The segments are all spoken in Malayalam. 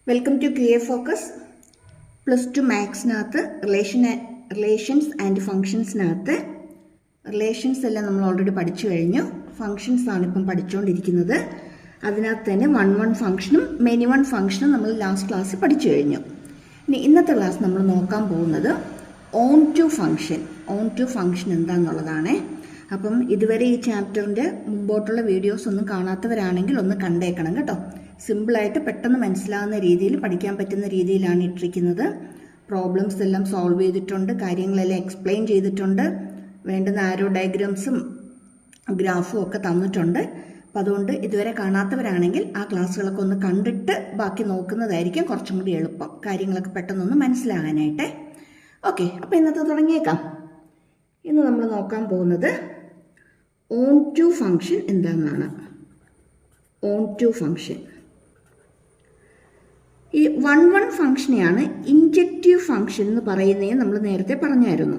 Welcome to QA focus. +2 മാത്സിനകത്ത് റിലേഷൻസ് ആൻഡ് ഫങ്ഷൻസിനകത്ത് റിലേഷൻസ് എല്ലാം നമ്മൾ ഓൾറെഡി പഠിച്ചു കഴിഞ്ഞു. ഫങ്ഷൻസ് ആണ് ഇപ്പം പഠിച്ചുകൊണ്ടിരിക്കുന്നത്. അതിനകത്ത് തന്നെ 1 ഫംഗ്ഷനും മെനി 1 ഫംഗ്ഷനും നമ്മൾ ലാസ്റ്റ് ക്ലാസ്സിൽ പഠിച്ചു കഴിഞ്ഞു. ഇനി ഇന്നത്തെ ക്ലാസ് നമ്മൾ നോക്കാൻ പോകുന്നത് ഓൺ ടു ഫംഗ്ഷൻ എന്താണെന്നുള്ളതാണ്. അപ്പം ഇതുവരെ ഈ ചാപ്റ്ററിൻ്റെ മുമ്പോട്ടുള്ള വീഡിയോസ് ഒന്നും കാണാത്തവരാണെങ്കിൽ ഒന്ന് കണ്ടേക്കണം കേട്ടോ. സിമ്പിളായിട്ട് പെട്ടെന്ന് മനസ്സിലാകുന്ന രീതിയിൽ പഠിക്കാൻ പറ്റുന്ന രീതിയിലാണ് ഇട്ടിരിക്കുന്നത്. പ്രോബ്ലംസ് എല്ലാം സോൾവ് ചെയ്തിട്ടുണ്ട്, കാര്യങ്ങളെല്ലാം എക്സ്പ്ലെയിൻ ചെയ്തിട്ടുണ്ട്, വേണ്ടുന്ന ആരോ ഡയഗ്രാംസും ഗ്രാഫും ഒക്കെ തന്നിട്ടുണ്ട്. അപ്പം അതുകൊണ്ട് ഇതുവരെ കാണാത്തവരാണെങ്കിൽ ആ ക്ലാസ്സുകളൊക്കെ ഒന്ന് കണ്ടിട്ട് ബാക്കി നോക്കുന്നതായിരിക്കും കുറച്ചും കൂടി എളുപ്പം, കാര്യങ്ങളൊക്കെ പെട്ടെന്നൊന്ന് മനസ്സിലാകാനായിട്ട്. ഓക്കെ, അപ്പോൾ ഇന്നത്തെ തുടങ്ങിയേക്കാം. ഇന്ന് നമ്മൾ നോക്കാൻ പോകുന്നത് ഓൺ ടു ഫംഗ്ഷൻ എന്താണെന്നാണ്. ഓൺ ടു ഫംഗ്ഷൻ ഈ 1 ഫംഗ്ഷനെയാണ് ഇൻജക്റ്റീവ് ഫംഗ്ഷൻ എന്ന് പറയുന്നതെന്ന് നമ്മൾ നേരത്തെ പറഞ്ഞായിരുന്നു.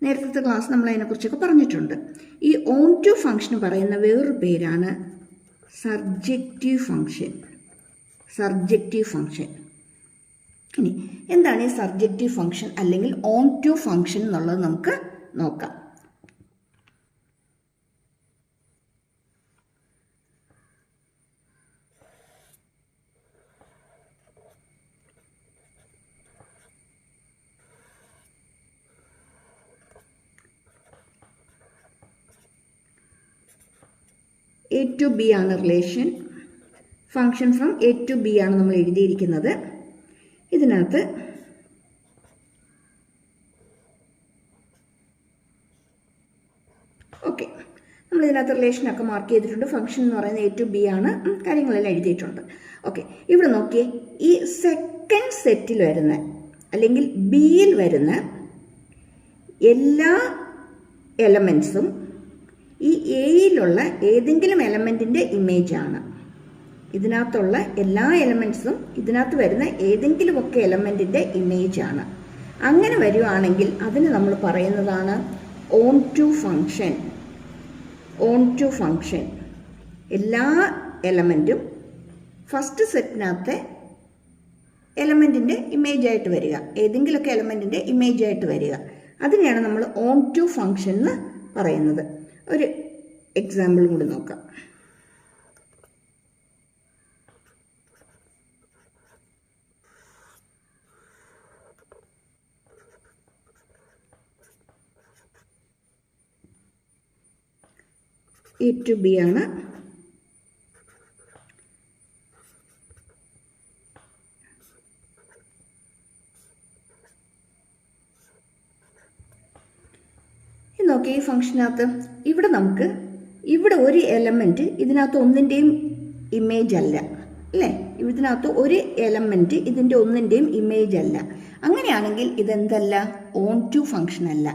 നേരത്തെ ക്ലാസ് നമ്മൾ അതിനെക്കുറിച്ചൊക്കെ പറഞ്ഞിട്ടുണ്ട്. ഈ ഓൺ ടു ഫംഗ്ഷൻ പറയുന്ന വേറൊരു പേരാണ് സർജക്റ്റീവ് ഫംഗ്ഷൻ. ഇനി എന്താണ് ഈ സർജക്റ്റീവ് ഫംഗ്ഷൻ അല്ലെങ്കിൽ ഓൺ ടു ഫംഗ്ഷൻ എന്നുള്ളത് നമുക്ക് നോക്കാം. A to B ആണ് relation. Function from A to B ആണ് നമ്മൾ എഴുതിയിരിക്കുന്നത്. ഇതിനകത്ത് ഓക്കെ, നമ്മൾ ഇതിനകത്ത് റിലേഷനൊക്കെ മാർക്ക് ചെയ്തിട്ടുണ്ട്. ഫംഗ്ഷൻ എന്ന് പറയുന്നത് A to B ആണ്, കാര്യങ്ങളെല്ലാം എഴുതിയിട്ടുണ്ട്. ഓക്കെ, ഇവിടെ നോക്കിയേ, ഈ സെക്കൻഡ് സെറ്റിൽ വരുന്ന അല്ലെങ്കിൽ ബിയിൽ വരുന്ന എല്ലാ എലമെൻസും ഈ എയിലുള്ള ഏതെങ്കിലും എലമെൻറ്റിൻ്റെ ഇമേജാണ്. ഇതിനകത്തുള്ള എല്ലാ എലമെൻസും ഇതിനകത്ത് വരുന്ന ഏതെങ്കിലുമൊക്കെ എലമെൻറ്റിൻ്റെ ഇമേജാണ്. അങ്ങനെ വരുവാണെങ്കിൽ അതിന് നമ്മൾ പറയുന്നതാണ് ഓൺ ടു ഫംഗ്ഷൻ. എല്ലാ എലമെൻറ്റും ഫസ്റ്റ് സെറ്റിനകത്തെ എലമെൻറ്റിൻ്റെ ഇമേജായിട്ട് വരിക, ഏതെങ്കിലുമൊക്കെ എലമെൻറ്റിൻ്റെ ഇമേജായിട്ട് വരിക. അതിനെയാണ് നമ്മൾ ഓൺ ടു ഫംഗ്ഷൻ എന്ന് പറയുന്നത്. ഒരു എക്സാമ്പിൾ കൂടി നോക്കാം. A to B ആണ്. നോക്കി, ഈ ഫംഗ്ഷനകത്ത് ഇവിടെ നമുക്ക് ഇവിടെ ഒരു എലമെൻറ്റ് ഇതിനകത്ത് ഒന്നിൻ്റെയും ഇമേജ് അല്ല, അല്ലേ? ഇതിനകത്ത് ഒരു എലമെൻറ്റ് ഇതിൻ്റെ ഒന്നിൻ്റെയും ഇമേജ് അല്ല. അങ്ങനെയാണെങ്കിൽ ഇതെന്തല്ല? ഓൺ ടു ഫംഗ്ഷൻ അല്ല.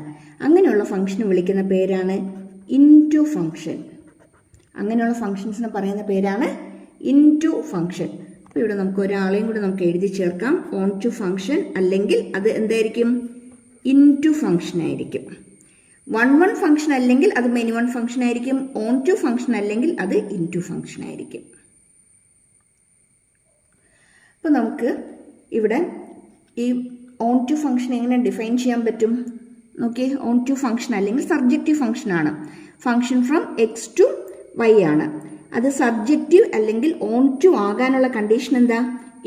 അങ്ങനെയുള്ള ഫംഗ്ഷന് വിളിക്കുന്ന പേരാണ് ഇൻടു ഫംഗ്ഷൻ. അങ്ങനെയുള്ള ഫംഗ്ഷൻസിന് പറയുന്ന പേരാണ് ഇൻടു ഫംഗ്ഷൻ. അപ്പോൾ ഇവിടെ നമുക്ക് ഒരാളെയും കൂടി നമുക്ക് എഴുതി ചേർക്കാം. ഓൺ ടു ഫംഗ്ഷൻ അല്ലെങ്കിൽ അത് എന്തായിരിക്കും? ഇൻടു ഫംഗ്ഷൻ ആയിരിക്കും. 1 ഫംഗ്ഷൻ അല്ലെങ്കിൽ അത് മെനി 1 ഫംഗ്ഷൻ ആയിരിക്കും. ഓൺ ടു ഫംഗ്ഷൻ അല്ലെങ്കിൽ അത് ഇൻടു ഫംഗ്ഷൻ ആയിരിക്കും. അപ്പോൾ നമുക്ക് ഇവിടെ ഈ ഓൺ ടു ഫംഗ്ഷൻ എങ്ങനെ ഡിഫൈൻ ചെയ്യാൻ പറ്റും നോക്കിയേ. ഓൺ ടു ഫംഗ്ഷൻ അല്ലെങ്കിൽ സർജക്റ്റീവ് ഫംഗ്ഷൻ ആണ്. Function from X to Y ആണ്. അത് സർജക്റ്റീവ് അല്ലെങ്കിൽ ഓൺ ടു ആകാനുള്ള കണ്ടീഷൻ എന്താ?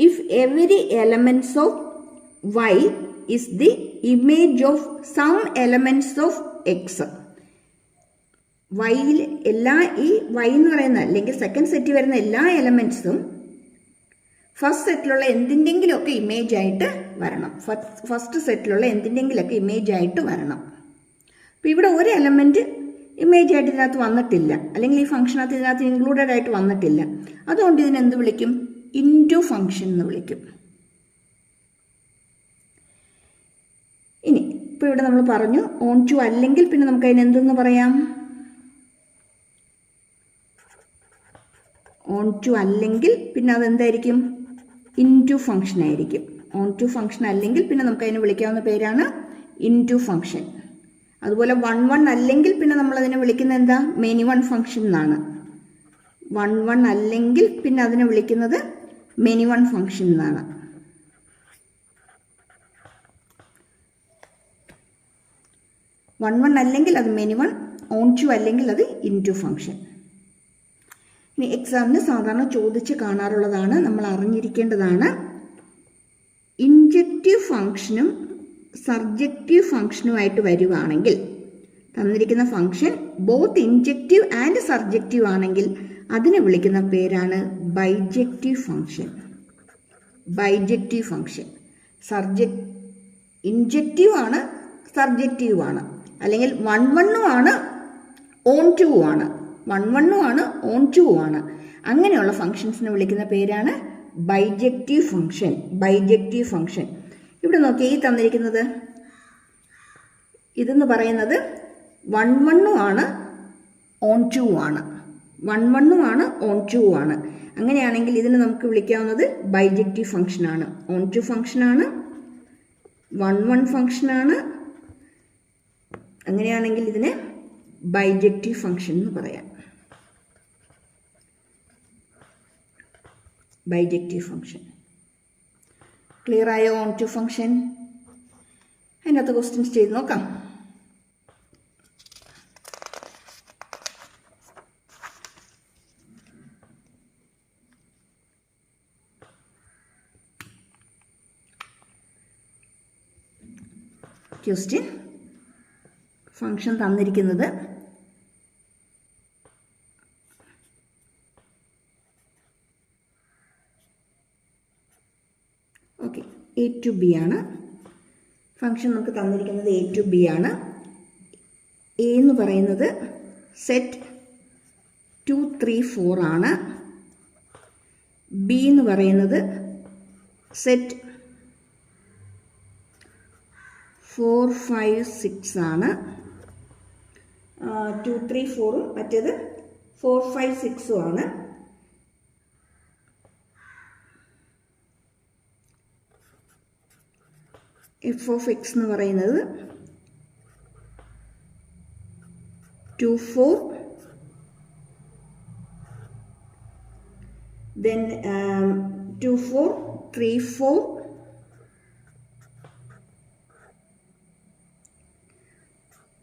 If every elements of Y is the image of some elements of X. വൈയിൽ എല്ലാ ഈ Y എന്ന് പറയുന്ന അല്ലെങ്കിൽ സെക്കൻഡ് സെറ്റിൽ വരുന്ന എല്ലാ എലമെന്റ്സും ഫസ്റ്റ് സെറ്റിലുള്ള എന്തിൻ്റെങ്കിലുമൊക്കെ ഇമേജ് ആയിട്ട് വരണം. ഫസ്റ്റ് സെറ്റിലുള്ള എന്തിൻ്റെങ്കിലുമൊക്കെ ഇമേജ് ആയിട്ട് വരണം. അപ്പോൾ ഇവിടെ ഒരു എലമെന്റ് ഇമേജ് ആയിട്ട് ഇതിനകത്ത് വന്നിട്ടില്ല, അല്ലെങ്കിൽ ഈ ഫംഗ്ഷനകത്ത് ഇതിനകത്ത് ഇൻക്ലൂഡഡ് ആയിട്ട് വന്നിട്ടില്ല. അതുകൊണ്ട് ഇതിനെന്ത് വിളിക്കും? ഇൻടു ഫംഗ്ഷൻ എന്ന് വിളിക്കും. ഇനി ഇപ്പോൾ ഇവിടെ നമ്മൾ പറഞ്ഞു ഓൺ ടു അല്ലെങ്കിൽ പിന്നെ നമുക്ക് അതിന് എന്തെന്ന് പറയാം? ഓൺ ടു അല്ലെങ്കിൽ പിന്നെ അതെന്തായിരിക്കും? ഇൻടു ഫംഗ്ഷൻ ആയിരിക്കും. ഓൺ ടു ഫംഗ്ഷൻ അല്ലെങ്കിൽ പിന്നെ നമുക്ക് അതിനെ വിളിക്കാവുന്ന പേരാണ് ഇൻടു ഫംഗ്ഷൻ. അതുപോലെ 1 അല്ലെങ്കിൽ പിന്നെ നമ്മൾ അതിനെ വിളിക്കുന്നത് എന്താ? മെനി 1 ഫംഗ്ഷൻ എന്നാണ്. 1 അല്ലെങ്കിൽ പിന്നെ അതിനെ വിളിക്കുന്നത് മെനി വൺ ഫംഗ്ഷൻ എന്നാണ്. വൺ അല്ലെങ്കിൽ അത് മെനി വൺ, ഓൺ ടു അല്ലെങ്കിൽ അത് ഇൻ ടു ഫംഗ്ഷൻ. ഇനി എക്സാമിന് സാധാരണ ചോദിച്ച് കാണാറുള്ളതാണ്, നമ്മൾ അറിഞ്ഞിരിക്കേണ്ടതാണ്. ഇൻജക്റ്റീവ് ഫംഗ്ഷനും സർജക്റ്റീവ് ഫംഗ്ഷനുമായിട്ട് വരുവാണെങ്കിൽ, തന്നിരിക്കുന്ന function both injective and surjective ആണെങ്കിൽ അതിനെ വിളിക്കുന്ന പേരാണ് bijective function. Bijective function injective ആണ്, സർജക്റ്റീവ് ആണ്, അല്ലെങ്കിൽ വൺ വണ്ണും ആണ് ഓൺ ടു ആണ്, വൺ വണ്ണും ആണ് ഓൺ ടു ആണ്. അങ്ങനെയുള്ള ഫംഗ്ഷൻസിനെ വിളിക്കുന്ന പേരാണ് ബൈജക്റ്റീവ് ഫംഗ്ഷൻ. ബൈജക്റ്റീവ് ഫംഗ്ഷൻ ഇവിടെ നോക്കി, ഈ തന്നിരിക്കുന്നത് ഇതെന്ന് പറയുന്നത് വൺ വണ്ണും ആണ് ഓൺ ടു ആണ്, വൺ വണ്ണും ആണ് ഓൺ ടു ആണ്. അങ്ങനെയാണെങ്കിൽ ഇതിനെ നമുക്ക് വിളിക്കാവുന്നത് ബൈജക്റ്റീവ് ഫംഗ്ഷനാണ്. ഓൺ ടു ഫംഗ്ഷനാണ്, വൺ വൺ ഫംഗ്ഷനാണ്. അങ്ങനെയാണെങ്കിൽ ഇതിനെ ബൈജക്റ്റീവ് ഫംഗ്ഷൻ എന്ന് പറയാം. ബൈജക്റ്റീവ് ഫംഗ്ഷൻ ക്ലിയർ ആയോ? Onto function. അതിനകത്ത് ക്വസ്റ്റ്യൻസ് ചെയ്ത് നോക്കാം. ക്വസ്റ്റ്യൻ, ഫംഗ്ഷൻ തന്നിരിക്കുന്നത് ഓക്കെ എ ടു ബി ആണ്. ഫംഗ്ഷൻ നമുക്ക് തന്നിരിക്കുന്നത് എ ടു ബി ആണ്. എ എന്ന് പറയുന്നത് സെറ്റ് 2 3 4 ആണ്. ബി എന്ന് പറയുന്നത് സെറ്റ് 4 5 6 ആണ്. 2 3 4 മറ്റേത് 4 5 6 ആണ്. എഫ് ഓഫ് എക്സ് എന്ന് പറയുന്നത് 2 4 then 2 4 3 4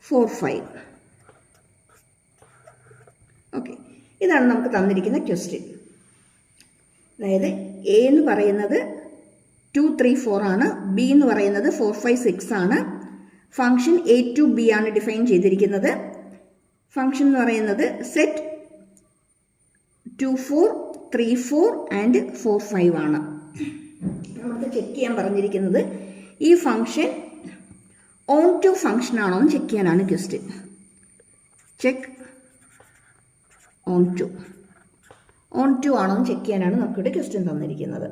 4 5. ഓക്കെ, ഇതാണ് നമുക്ക് തന്നിരിക്കുന്ന ക്വസ്റ്റ്യൻ. അതായത് എ എന്ന് പറയുന്നത് 2 3 4 ആണ്, ബി എന്ന് പറയുന്നത് 4 5 6 ആണ്. ഫംഗ്ഷൻ എ ടു ബി ആണ് ഡിഫൈൻ ചെയ്തിരിക്കുന്നത്. ഫംഗ്ഷൻ എന്ന് പറയുന്നത് സെറ്റ് 2 4 3 4 ആൻഡ് 4 5 ആണ്. നമുക്ക് ചെക്ക് ചെയ്യാൻ പറഞ്ഞിരിക്കുന്നത് ഈ ഫംഗ്ഷൻ ഓൺ ടു ഫംഗ്ഷൻ ആണോ എന്ന് ചെക്ക് ചെയ്യാനാണ് ക്വസ്റ്റ്യൻ. ചെക്ക് ഓൺ ടു ആണോ എന്ന് ചെക്ക് ചെയ്യാനാണ് നമുക്കിവിടെ ക്വസ്റ്റ്യൻ തന്നിരിക്കുന്നത്.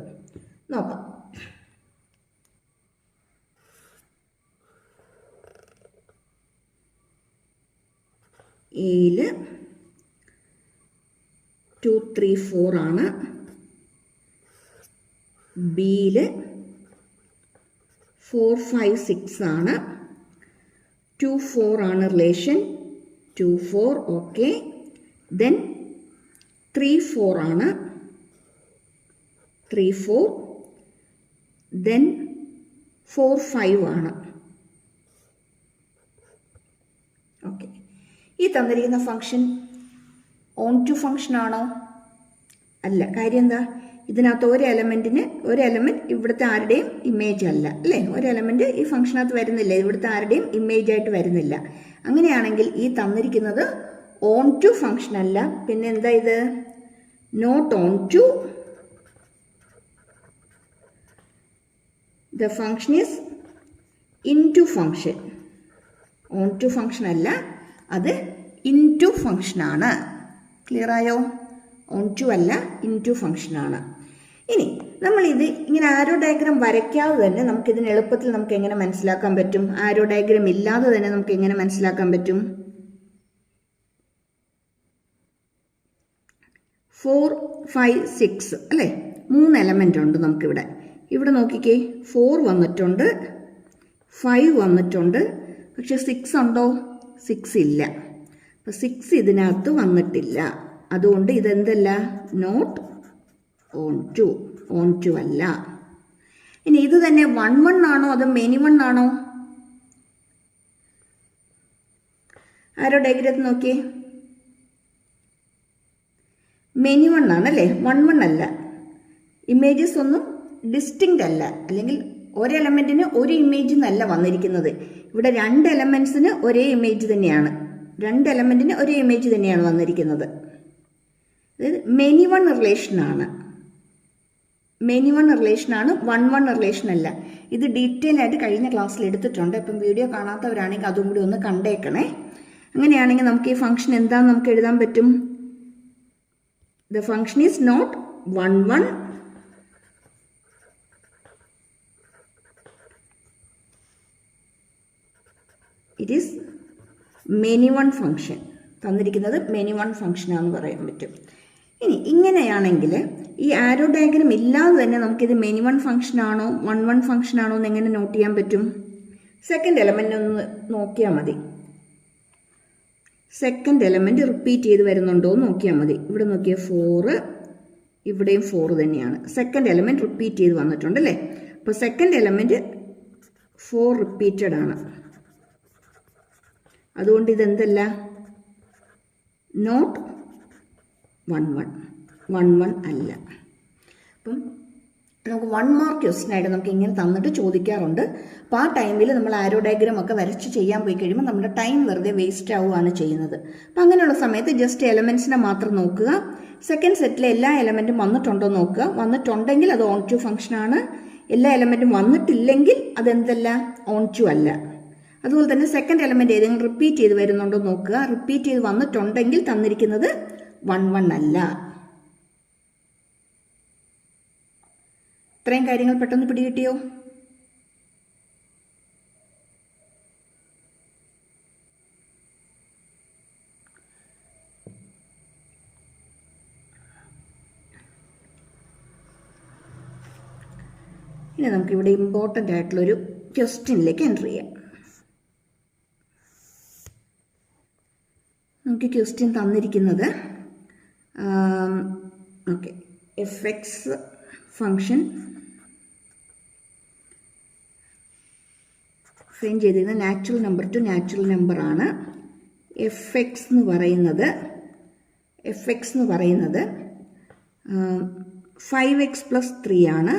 നോക്കാം. എയിൽ 2 3 4 ആണ്, ബിയിൽ 4 5 6 ആണ്, 2 4 ആണ് റിലേഷൻ, 2 4 ഓക്കെ. ദെൻ 3 4 ആണ്, 3 4. ദെൻ 4 5 ആണ്. ഓക്കെ, ഈ തന്നിരിക്കുന്ന ഫംഗ്ഷൻ ഓൺ ടു ഫംഗ്ഷൻ ആണോ? അല്ല. കാര്യം എന്താ? ഇതിനകത്ത് ഒരു എലമെൻറ്റ് ഇവിടുത്തെ ആരുടെയും ഇമേജ് അല്ല, അല്ലേ? ഒരു എലമെൻറ്റ് ഈ ഫംഗ്ഷനകത്ത് വരുന്നില്ല, ഇവിടുത്തെ ആരുടെയും ഇമേജ് ആയിട്ട് വരുന്നില്ല. അങ്ങനെയാണെങ്കിൽ ഈ തന്നിരിക്കുന്നത് ഓൺ ടു ഫംഗ്ഷൻ അല്ല, പിന്നെ എന്താ ഇത്? Not onto. The function is into function. Onto function അല്ല, അത് ഇൻ ടു ഫംഗ്ഷനാണ്. ക്ലിയർ ആയോ? ഓൺ ടു അല്ല, ഇൻ ടു ഫംഗ്ഷനാണ്. ഇനി നമ്മളിത് ഇങ്ങനെ ആരോ ഡയഗ്രാം വരയ്ക്കാതെ തന്നെ നമുക്കിതിന് എളുപ്പത്തിൽ നമുക്ക് എങ്ങനെ മനസ്സിലാക്കാൻ പറ്റും? ആരോ ഡയഗ്രാം ഇല്ലാതെ തന്നെ നമുക്ക് എങ്ങനെ മനസ്സിലാക്കാൻ പറ്റും? 4 5 6 അല്ലേ? 3 എലമെൻ്റ് ഉണ്ട് നമുക്കിവിടെ. ഇവിടെ നോക്കിക്കേ, 4 വന്നിട്ടുണ്ട്, 5 വന്നിട്ടുണ്ട്, പക്ഷെ 6 ഉണ്ടോ? 6 ഇല്ല. അപ്പോൾ 6 ഇതിനകത്ത് വന്നിട്ടില്ല. അതുകൊണ്ട് ഇതെന്തല്ല? Not onto. Onto അല്ല. ഇനി ഇത് തന്നെ 1 1 ആണോ അതോ മെനി 1 ആണോ? ആരോ ഡയഗ്രത്തിൽ നോക്കിയേ, മെനി 1 ആണല്ലേ, 1 1 അല്ല. ഇമേജസ് ഒന്നും ഡിസ്റ്റിങ്ക്റ്റ് അല്ല, അല്ലെങ്കിൽ ഒരു എലമെന്റിന് ഒരു ഇമേജ് എന്നല്ല വന്നിരിക്കുന്നത്. ഇവിടെ 2 എലമെന്റ്സിന് ഒരേ ഇമേജ് തന്നെയാണ്, 2 എലമെന്റിന് ഒരേ ഇമേജ് തന്നെയാണ് വന്നിരിക്കുന്നത്. അതായത് മെനി 1 റിലേഷനാണ്, മെനി 1 റിലേഷനാണ്, 1 1 റിലേഷൻ അല്ല. ഇത് ഡീറ്റെയിൽ ആയിട്ട് കഴിഞ്ഞ ക്ലാസ്സിൽ എടുത്തിട്ടുണ്ട്. അപ്പം വീഡിയോ കാണാത്തവരാണെങ്കിൽ അതും കൂടി ഒന്ന് കണ്ടേക്കണേ. അങ്ങനെയാണെങ്കിൽ നമുക്ക് ഈ ഫംഗ്ഷൻ എന്താണെന്ന് നമുക്ക് എഴുതാൻ പറ്റും. The function is not 1 1, it is many 1 function. തന്നിരിക്കുന്നത് മെനി 1 ഫംഗ്ഷനാണെന്ന് പറയാൻ പറ്റും. ഇനി ഇങ്ങനെയാണെങ്കിൽ ഈ ആരോ ഡയഗ്രം ഇല്ലാതെ തന്നെ നമുക്കിത് മെനി 1 ഫംഗ്ഷൻ ആണോ 1 1 ഫംഗ്ഷൻ ആണോ എന്ന് എങ്ങനെ നോട്ട് ചെയ്യാൻ പറ്റും? സെക്കൻഡ് എലമെന്റ് ഒന്ന് നോക്കിയാൽ മതി. സെക്കൻഡ് എലമെന്റ് റിപ്പീറ്റ് ചെയ്ത് വരുന്നുണ്ടോ എന്ന് നോക്കിയാൽ മതി. ഇവിടെ നോക്കിയാൽ 4, ഇവിടെയും 4 തന്നെയാണ്. സെക്കൻഡ് എലമെന്റ് റിപ്പീറ്റ് ചെയ്ത് വന്നിട്ടുണ്ട് അല്ലേ. അപ്പോൾ സെക്കൻഡ് എലമെന്റ് 4 റിപ്പീറ്റഡ് ആണ്. അതുകൊണ്ട് ഇതെന്തല്ല, നോട്ട് 1 1, 1 1 അല്ല. അപ്പം നമുക്ക് 1 മാർക്ക് ക്വസ്റ്റ്യൻ ആയിട്ട് നമുക്ക് ഇങ്ങനെ തന്നിട്ട് ചോദിക്കാറുണ്ട്. അപ്പോൾ ആ ടൈമിൽ നമ്മൾ ആരോ ഡയഗ്രാം ഒക്കെ വരച്ച് ചെയ്യാൻ പോയി കഴിയുമ്പോൾ നമ്മുടെ ടൈം വെറുതെ വേസ്റ്റ് ആവുകയാണ് ചെയ്യുന്നത്. അപ്പം അങ്ങനെയുള്ള സമയത്ത് ജസ്റ്റ് എലമെന്റ്സിനെ മാത്രം നോക്കുക. സെക്കൻഡ് സെറ്റിലെ എല്ലാ എലമെന്റും വന്നിട്ടുണ്ടോ നോക്കുക. വന്നിട്ടുണ്ടെങ്കിൽ അത് ഓൺ ടു ഫംഗ്ഷൻ ആണ്. എല്ലാ എലമെന്റും വന്നിട്ടില്ലെങ്കിൽ അതെന്തല്ല, ഓൺ ടു അല്ല. അതുപോലെ തന്നെ സെക്കൻഡ് എലമെന്റ് ഏതെങ്കിലും റിപ്പീറ്റ് ചെയ്ത് വരുന്നുണ്ടോ നോക്കുക. റിപ്പീറ്റ് ചെയ്ത് വന്നിട്ടുണ്ടെങ്കിൽ തന്നിരിക്കുന്നത് 1 1 അല്ല. ഇത്രയും കാര്യങ്ങൾ പെട്ടെന്ന് പിടികിട്ടിയോ? ഇനി നമുക്കിവിടെ ഇമ്പോർട്ടൻ്റ് ആയിട്ടുള്ളൊരു ക്വസ്റ്റ്യനിലേക്ക് എൻ്റർ ചെയ്യാം. നമുക്ക് ക്വസ്റ്റ്യൻ തന്നിരിക്കുന്നത് ഓക്കെ, fx ഫംഗ്ഷൻ ഫ്രെയിം ചെയ്തിരിക്കുന്നത് natural number two natural number ആണ്. fx എന്ന് പറയുന്നത് 5x + 3 ആണ്.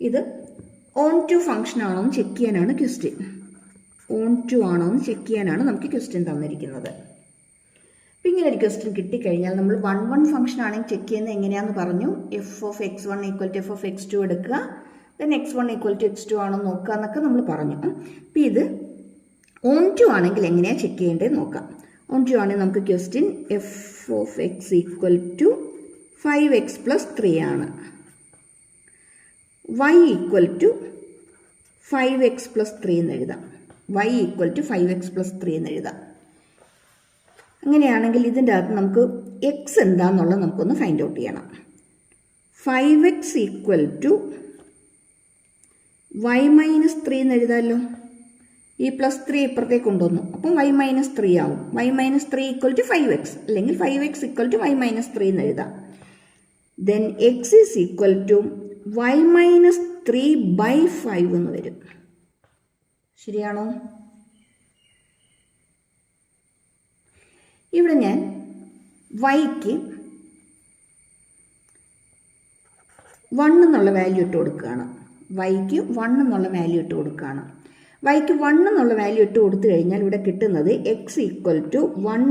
ഇത് ഓൺ ടു ഫംഗ്ഷൻ ആണോ എന്ന് ചെക്ക് ചെയ്യാനാണ് ക്വസ്റ്റ്യൻ. ഓൺ ടു ആണോ എന്ന് ചെക്ക് ചെയ്യാനാണ് നമുക്ക് ക്വസ്റ്റ്യൻ തന്നിരിക്കുന്നത്. അപ്പം ഇങ്ങനെ ഒരു ക്വസ്റ്റ്യൻ കിട്ടിക്കഴിഞ്ഞാൽ നമ്മൾ 1 1 ഫംഗ്ഷൻ ആണെങ്കിൽ ചെക്ക് ചെയ്യുന്നത് എങ്ങനെയാണെന്ന് പറഞ്ഞു. f(x1) = f(x2) എടുക്കുക, ദെൻ x1 = x2 ആണോ നോക്കുക എന്നൊക്കെ നമ്മൾ പറഞ്ഞു. അപ്പം ഇത് ഓൺ ടു ആണെങ്കിൽ എങ്ങനെയാണ് ചെക്ക് ചെയ്യേണ്ടത് നോക്കാം. ഓൺ ടു ആണെങ്കിൽ നമുക്ക് ക്വസ്റ്റ്യൻ f(x) = 5x + 3 ആണ്. y = 5x + 3 എന്ന് എഴുതാം. y = 5x + 3 എന്ന് എഴുതാം. അങ്ങനെയാണെങ്കിൽ ഇതിൻ്റെ അകത്ത് നമുക്ക് x എന്താണെന്നുള്ളത് നമുക്കൊന്ന് ഫൈൻഡ് ഔട്ട് ചെയ്യണം. 5x = y - 3 എന്ന് എഴുതാമല്ലോ. ഈ +3 ഇപ്പുറത്തേക്ക് കൊണ്ടുവന്നു, അപ്പം y - 3 ആവും. y - 3 = 5x, അല്ലെങ്കിൽ 5x = y - 3 എന്ന് എഴുതാം. ദെൻ x = y - 3/5 എന്ന് വരും. ശരിയാണോ? ഇവിടെ ഞാൻ വൈക്ക് 1 എന്നുള്ള വാല്യൂ ഇട്ട് കൊടുക്കുകയാണ്. വൈക്ക് 1 എന്നുള്ള വാല്യൂ ഇട്ട് കൊടുക്കുകയാണ്. വൈക്ക് 1 എന്നുള്ള വാല്യൂ ഇട്ട് കൊടുത്തു കഴിഞ്ഞാൽ ഇവിടെ കിട്ടുന്നത് x = 1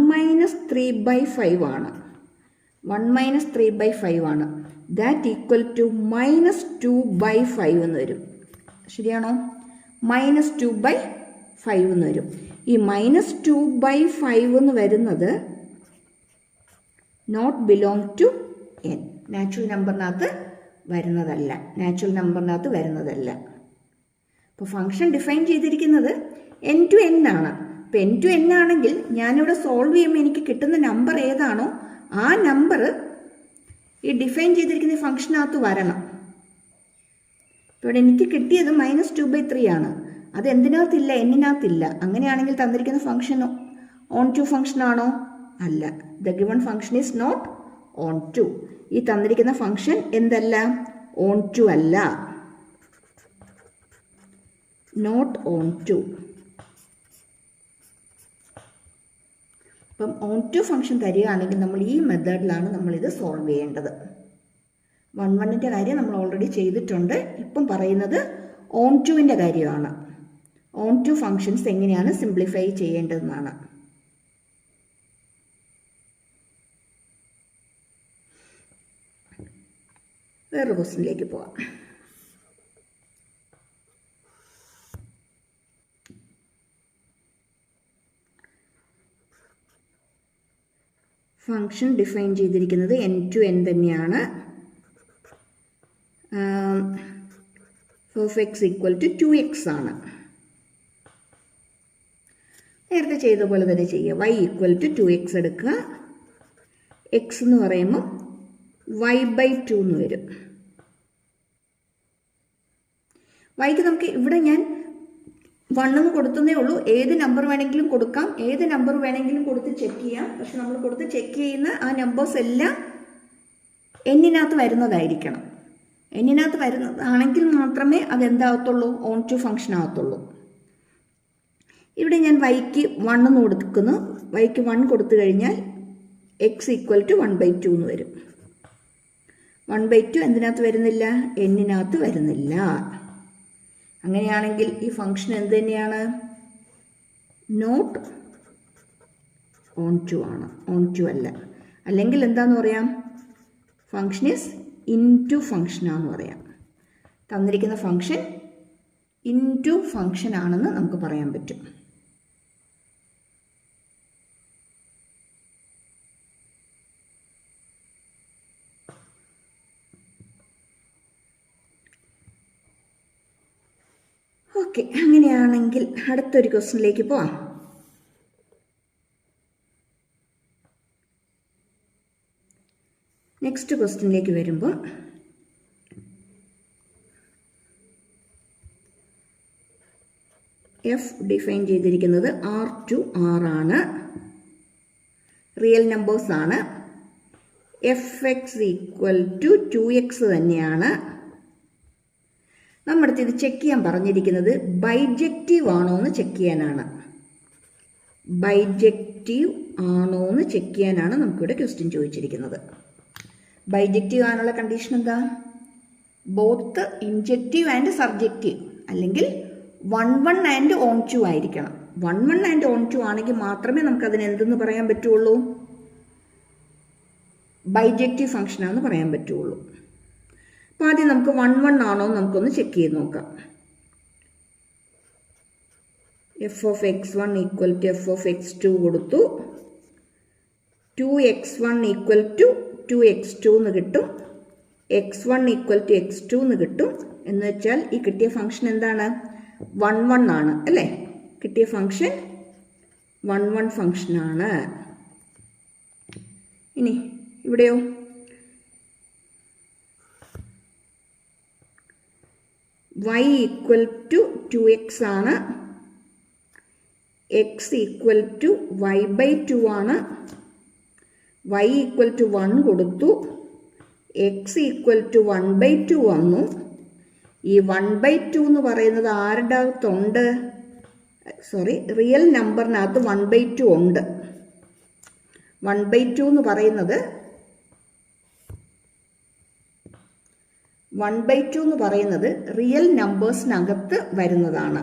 - 3/5 ആണ്. 1 - 3/5 ആണ്. ദാറ്റ് = -2/5 എന്ന് വരും. ശരിയാണോ? -2/5 എന്ന് വരും. ഈ -2/5 എന്ന് വരുന്നത് not belong to n, natural നമ്പറിനകത്ത് വരുന്നതല്ല. അപ്പോൾ ഫംഗ്ഷൻ ഡിഫൈൻ ചെയ്തിരിക്കുന്നത് n to n ആണ്. അപ്പോൾ n to n ആണെങ്കിൽ ഞാനിവിടെ സോൾവ് ചെയ്യുമ്പോൾ എനിക്ക് കിട്ടുന്ന നമ്പർ ഏതാണോ ആ നമ്പർ ഈ ഡിഫൈൻ ചെയ്തിരിക്കുന്ന ഫംഗ്ഷനകത്ത് വരണം. ഇവിടെ എനിക്ക് കിട്ടിയത് -2/3 ആണ്. അത് എന്തിനകത്തില്ല? എന്നിനകത്തില്ല. അങ്ങനെയാണെങ്കിൽ തന്നിരിക്കുന്ന ഫംഗ്ഷൻ ഓൺ ടു ഫംഗ്ഷൻ ആണോ? അല്ല. The given function is not onto. ഈ തന്നിരിക്കുന്ന ഫംഗ്ഷൻ എന്തല്ല? ഓൺ ടു അല്ല, നോട്ട് ഓൺ ടു. അപ്പം ഓൺ ടു ഫംഗ്ഷൻ തരികയാണെങ്കിൽ നമ്മൾ ഈ മെത്തേഡിലാണ് നമ്മളിത് സോൾവ് ചെയ്യേണ്ടത്. 1 കാര്യം നമ്മൾ ഓൾറെഡി ചെയ്തിട്ടുണ്ട്. ഇപ്പം പറയുന്നത് ഓൺ ടുവിൻ്റെ കാര്യമാണ്. ഓൺ ടു ഫംഗ്ഷൻസ് എങ്ങനെയാണ് സിംപ്ലിഫൈ ചെയ്യേണ്ടതെന്നാണ്. വേറൊരു ക്വസ്റ്റ്യനിലേക്ക് പോവാം. ഫംഗ്ഷൻ ഡിഫൈൻ ചെയ്തിരിക്കുന്നത് n തന്നെയാണ്. f(x) = 2x ആണ്. നേരത്തെ ചെയ്ത പോലെ തന്നെ ചെയ്യുക. y = 2x എടുക്കുക. x എന്ന് പറയുമ്പോൾ y/2 എന്ന് വരും. yക്ക് നമുക്ക് ഇവിടെ ഞാൻ 1 എന്ന് കൊടുത്തതേ ഉള്ളൂ. ഏത് നമ്പർ വേണമെങ്കിലും കൊടുക്കാം, ഏത് നമ്പർ വേണമെങ്കിലും കൊടുത്ത് ചെക്ക് ചെയ്യാം. പക്ഷെ നമ്മൾ കൊടുത്ത് ചെക്ക് ചെയ്യുന്ന ആ നമ്പേഴ്സ് എല്ലാം എന്നിനകത്ത് വരുന്നതായിരിക്കണം. എന്നിനകത്ത് വരുന്നതാണെങ്കിൽ മാത്രമേ അതെന്താകത്തുള്ളൂ? ഓൺ ടു ഫംഗ്ഷൻ ആകത്തുള്ളൂ. ഇവിടെ ഞാൻ yക്ക് 1 എന്ന് കൊടുക്കുന്നു. yക്ക് 1 കൊടുത്തു കഴിഞ്ഞാൽ x = 1/2 എന്ന് വരും. 1/2 എന്തിനകത്ത് വരുന്നില്ല? എന്നിനകത്ത് വരുന്നില്ല. അങ്ങനെയാണെങ്കിൽ ഈ ഫംഗ്ഷൻ എന്ത് തന്നെയാണ്? നോട്ട് ഓൺ ടു ആണ്, ഓൺ ടു അല്ല. അല്ലെങ്കിൽ എന്താന്ന് പറയാം? ഫംഗ്ഷൻ ഈസ് ഇൻടു ഫംഗ്ഷൻ ആണെന്ന് പറയാം. തന്നിരിക്കുന്ന ഫംഗ്ഷൻ ഇൻടു ഫംഗ്ഷൻ ആണെന്ന് നമുക്ക് പറയാൻ പറ്റും. ഓക്കെ, അങ്ങനെയാണെങ്കിൽ അടുത്തൊരു ക്വസ്റ്റ്യനിലേക്ക് പോവാം. നെക്സ്റ്റ് ക്വസ്റ്റ്യനിലേക്ക് വരുമ്പോൾ എഫ് ഡിഫൈൻ ചെയ്തിരിക്കുന്നത് R to R ആണ്. റിയൽ നമ്പേഴ്സ് ആണ്. f(x) = 2x തന്നെയാണ്. നമ്മുടെ അടുത്ത് ഇത് ചെക്ക് ചെയ്യാൻ പറഞ്ഞിരിക്കുന്നത് ബൈജക്റ്റീവ് ആണോ എന്ന് ചെക്ക് ചെയ്യാനാണ്. ബൈജക്റ്റീവ് ആണോ എന്ന് ചെക്ക് ചെയ്യാനാണ് നമുക്കിവിടെ ക്വസ്റ്റ്യൻ ചോദിച്ചിരിക്കുന്നത്. ബൈജക്റ്റീവ് ആണുള്ള കണ്ടീഷൻ എന്താ? ബോത്ത് ഇൻജക്റ്റീവ് ആൻഡ് സബ്ജക്റ്റീവ്, അല്ലെങ്കിൽ 1 ആൻഡ് ഓൺ ടു ആയിരിക്കണം. 1 ആൻഡ് ഓൺ ടു ആണെങ്കിൽ മാത്രമേ നമുക്ക് അതിന് എന്തെന്ന് പറയാൻ പറ്റുള്ളൂ? ബൈജക്റ്റീവ് ഫംഗ്ഷൻ ആണെന്ന് പറയാൻ പറ്റുള്ളൂ. അപ്പോൾ ആദ്യം നമുക്ക് 1 ആണോ എന്ന് നമുക്കൊന്ന് ചെക്ക് ചെയ്ത് നോക്കാം. f(x1) = f(x2) കൊടുത്തു. 2x1 = 2x2 എന്ന് കിട്ടും. x1 = x2 എന്ന് കിട്ടും. എന്ന് വെച്ചാൽ ഈ കിട്ടിയ ഫംഗ്ഷൻ എന്താണ്? 1 ആണ് അല്ലേ? കിട്ടിയ ഫംഗ്ഷൻ 1 ഫംഗ്ഷനാണ്. ഇനി ഇവിടെയോ? y = 2x ആണ്. x = y/2 ആണ്. y = 1 കൊടുത്തു. x = 1/2 വന്നു. ഈ 1/2 എന്ന് പറയുന്നത് ആരുടെ അകത്തുണ്ട്? റിയൽ നമ്പറിനകത്ത് 1/2 ഉണ്ട്. 1/2 എന്ന് പറയുന്നത് 1/2 എന്ന് പറയുന്നത് റിയൽ നമ്പേഴ്സിനകത്ത് വരുന്നതാണ്.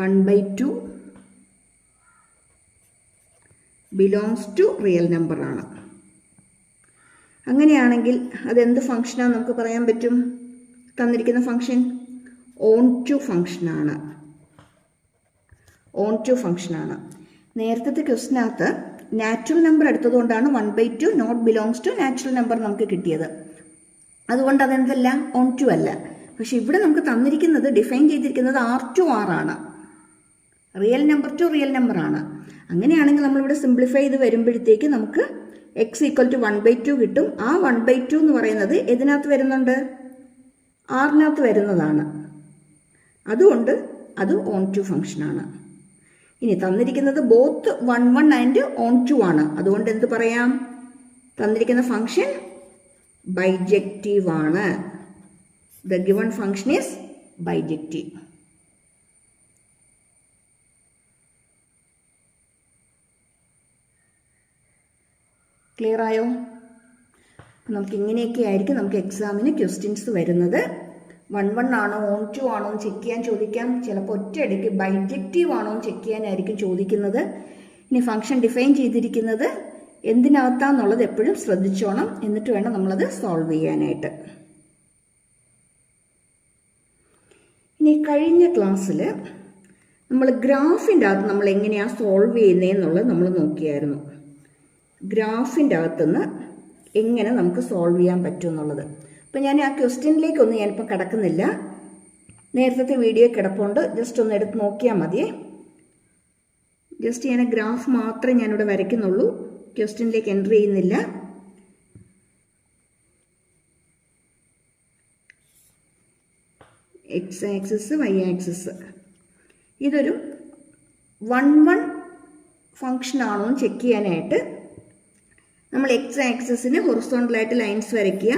1/2 ബിലോങ്സ് ടു റിയൽ നമ്പർ ആണ്. അങ്ങനെയാണെങ്കിൽ അതെന്ത് ഫംഗ്ഷനാണെന്ന് നമുക്ക് പറയാൻ പറ്റും? തന്നിരിക്കുന്ന ഫംഗ്ഷൻ ഓൺ ടു ഫംഗ്ഷനാണ്. ഓൺ ടു ഫംഗ്ഷനാണ്. നേരത്തെ ക്വസ്റ്റിനകത്ത് നാച്ചുറൽ നമ്പർ എടുത്തതുകൊണ്ടാണ് 1/2 not belongs to natural number നമുക്ക് കിട്ടിയത്. അതുകൊണ്ട് അതെന്തല്ല? ഓൺ ടു അല്ല. പക്ഷെ ഇവിടെ നമുക്ക് തന്നിരിക്കുന്നത് ഡിഫൈൻ ചെയ്തിരിക്കുന്നത് R to R ആണ്. Real number two real number ആണ്. അങ്ങനെയാണെങ്കിൽ നമ്മളിവിടെ സിംപ്ലിഫൈ ചെയ്ത് വരുമ്പോഴത്തേക്ക് നമുക്ക് x = 1/2 കിട്ടും. ആ 1/2 എന്ന് പറയുന്നത് ഇതിനകത്ത് വരുന്നുണ്ട്? ആറിനകത്ത് വരുന്നതാണ്. അതുകൊണ്ട് അത് ഓൺ ടു ഫംഗ്ഷനാണ്. ഇനി തന്നിരിക്കുന്നത് ബോത്ത് 1 1 ആൻഡ് ഓൺ 2 ആണ്. അതുകൊണ്ട് എന്ത് പറയാം? തന്നിരിക്കുന്ന ഫംഗ്ഷൻ ബൈജക്റ്റീവ് ആണ്. The given function is bijective. Clear ആയോ? നമുക്ക് ഇങ്ങനെയൊക്കെ ആയിരിക്കും നമുക്ക് എക്സാമിന് ക്വസ്റ്റ്യൻസ് വരുന്നത്. 1 1 ആണോ ഓൺ 2 ആണോ എന്ന് ചെക്ക് ചെയ്യാൻ ചോദിക്കാം. ചിലപ്പോൾ ഒറ്റയടിക്ക് ബൈജക്റ്റീവ് ആണോ എന്ന് ചെക്ക് ചെയ്യാനായിരിക്കും ചോദിക്കുന്നത്. ഇനി ഫംഗ്ഷൻ ഡിഫൈൻ ചെയ്തിരിക്കുന്നത് എന്തിനകത്താന്നുള്ളത് എപ്പോഴും ശ്രദ്ധിച്ചോണം. എന്നിട്ട് വേണം നമ്മളത് സോൾവ് ചെയ്യാനായിട്ട്. ഇനി കഴിഞ്ഞ ക്ലാസ്സിൽ നമ്മൾ ഗ്രാഫിൻ്റെ അകത്ത് നമ്മൾ എങ്ങനെയാണ് സോൾവ് ചെയ്യുന്നതെന്നുള്ളത് നമ്മൾ നോക്കിയായിരുന്നു. ഗ്രാഫിൻ്റെ അകത്തുനിന്ന് എങ്ങനെ നമുക്ക് സോൾവ് ചെയ്യാൻ പറ്റും എന്നുള്ളത്. അപ്പോൾ ഞാൻ ആ ക്വസ്റ്റ്യനിലേക്കൊന്നും ഞാനിപ്പോൾ കിടക്കുന്നില്ല. നേരത്തെ വീഡിയോ കിടപ്പുണ്ട്, ജസ്റ്റ് ഒന്ന് എടുത്ത് നോക്കിയാൽ മതിയേ. ജസ്റ്റ് ഞാൻ ഗ്രാഫ് മാത്രമേ ഞാനിവിടെ വരയ്ക്കുന്നുള്ളൂ, ക്വസ്റ്റ്യനിലേക്ക് എൻ്റർ ചെയ്യുന്നില്ല. എക്സ് ആക്സിസ് വൈ ആക്സിസ് ഇതൊരു 1 1 ഫംഗ്ഷൻ ആണോ എന്ന് ചെക്ക് ചെയ്യാനായിട്ട് നമ്മൾ എക്സ് ആക്സിസിന് ഹൊറിസോണ്ടലായിട്ട് ലൈൻസ് വരയ്ക്കുക.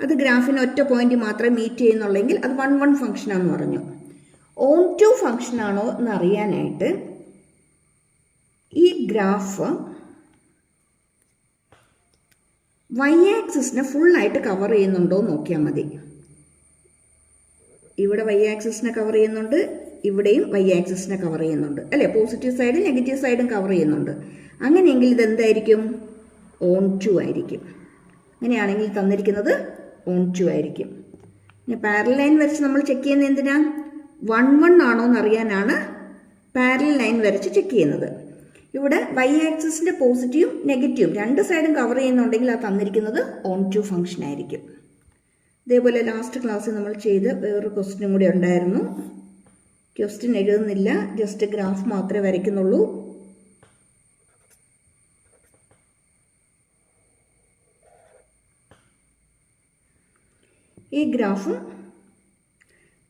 അത് ഗ്രാഫിന് ഒറ്റ പോയിന്റ് മാത്രമേ മീറ്റ് ചെയ്യുന്നുള്ളെങ്കിൽ അത് 1 1 ഫംഗ്ഷനാണെന്ന് പറഞ്ഞു. ഓൺ 2 ഫംഗ്ഷൻ ആണോ എന്ന് അറിയാനായിട്ട് ഈ ഗ്രാഫ് വൈ ആക്സിസിനെ ഫുള്ളായിട്ട് കവർ ചെയ്യുന്നുണ്ടോ എന്ന് നോക്കിയാൽ മതി. ഇവിടെ വൈ ആക്സിസിനെ കവർ ചെയ്യുന്നുണ്ട്, ഇവിടെയും വൈ ആക്സിസിനെ കവർ ചെയ്യുന്നുണ്ട് അല്ലേ? പോസിറ്റീവ് സൈഡും നെഗറ്റീവ് സൈഡും കവർ ചെയ്യുന്നുണ്ട്. അങ്ങനെയെങ്കിൽ ഇതെന്തായിരിക്കും? ഓൺ 2 ആയിരിക്കും. അങ്ങനെയാണെങ്കിൽ തന്നിരിക്കുന്നത് ഓൺ 2 ആയിരിക്കും. ഇനി പാരലൽ ലൈൻ വരച്ച് നമ്മൾ ചെക്ക് ചെയ്യുന്നത് എന്തിനാ? 1 1 ആണോ എന്ന് അറിയാനാണ് പാരലൽ ലൈൻ വരച്ച് ചെക്ക് ചെയ്യുന്നത്. ഇവിടെ വൈ ആക്സിസിൻ്റെ പോസിറ്റീവും നെഗറ്റീവും രണ്ട് സൈഡും കവർ ചെയ്യുന്നുണ്ടെങ്കിൽ അത് തന്നിരിക്കുന്നത് ഓൺ 2 ഫംഗ്ഷൻ ആയിരിക്കും. ഇതേപോലെ ലാസ്റ്റ് ക്ലാസ്സിൽ നമ്മൾ ചെയ്ത് വേറൊരു ക്വസ്റ്റ്യനും കൂടി ഉണ്ടായിരുന്നു. ക്വസ്റ്റ്യൻ എഴുതുന്നില്ല, ജസ്റ്റ് ഗ്രാഫ് മാത്രമേ വരയ്ക്കുന്നുള്ളൂ. ഈ ഗ്രാഫും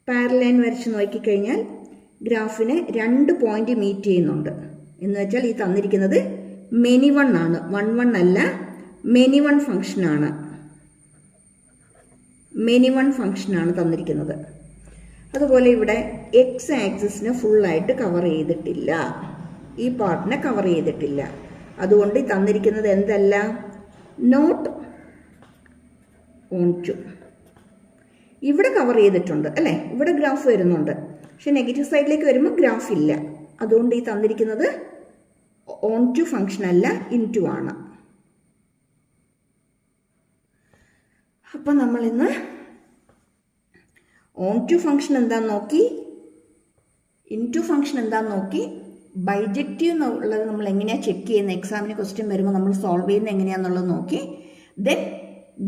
പാരലൽ ലൈൻ വരച്ച് നോക്കിക്കഴിഞ്ഞാൽ ഗ്രാഫിന് 2 പോയിന്റ് മീറ്റ് ചെയ്യുന്നുണ്ട്. എന്ന് വെച്ചാൽ ഈ തന്നിരിക്കുന്നത് മെനി 1 ആണ്, 1 1 അല്ല, മെനി 1 ഫംഗ്ഷനാണ്. മെനി 1 ഫംഗ്ഷനാണ് തന്നിരിക്കുന്നത്. അതുപോലെ ഇവിടെ എക്സ് ആക്സിസിനെ ഫുള്ളായിട്ട് കവർ ചെയ്തിട്ടില്ല, ഈ പാർട്ടിനെ കവർ ചെയ്തിട്ടില്ല. അതുകൊണ്ട് ഈ തന്നിരിക്കുന്നത് എന്തല്ല? Not on 2. ഇവിടെ കവർ ചെയ്തിട്ടുണ്ട് അല്ലേ? ഇവിടെ ഗ്രാഫ് വരുന്നുണ്ട്, പക്ഷെ നെഗറ്റീവ് സൈഡിലേക്ക് വരുമ്പോൾ ഗ്രാഫ് ഇല്ല. അതുകൊണ്ട് ഈ തന്നിരിക്കുന്നത് ഓൺ 2 ഫംഗ്ഷൻ അല്ല, ഇൻ 2 ആണ്. അപ്പം നമ്മൾ ഇന്ന് ഓൺ 2 ഫംഗ്ഷൻ എന്താന്ന് നോക്കി, ഇൻ 2 ഫംഗ്ഷൻ എന്താന്ന് നോക്കി, ബൈജക്റ്റീവ് എന്നുള്ളത് നമ്മൾ എങ്ങനെയാണ് ചെക്ക് ചെയ്യുന്നത്, എക്സാമിന് ക്വസ്റ്റ്യൻ വരുമ്പോൾ നമ്മൾ സോൾവ് ചെയ്യുന്നത് എങ്ങനെയാണെന്നുള്ളത് നോക്കി. ദെൻ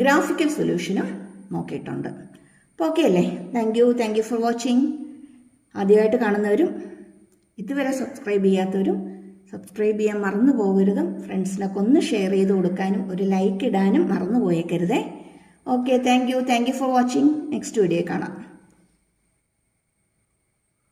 ഗ്രാഫിക്കൽ സൊല്യൂഷനും നോക്കിയിട്ടുണ്ട്. അപ്പോൾ ഓക്കെ അല്ലേ? Thank you for watching. ആദ്യമായിട്ട് കാണുന്നവരും ഇതുവരെ സബ്സ്ക്രൈബ് ചെയ്യാത്തവരും സബ്സ്ക്രൈബ് ചെയ്യാൻ മറന്നു പോകരുത്. ഫ്രണ്ട്സിനൊക്കെ ഒന്ന് ഷെയർ ചെയ്ത് കൊടുക്കാനും ഒരു ലൈക്ക് ഇടാനും മറന്നു പോയേക്കരുതേ. Okay, thank you for watching. Next video കാണാം.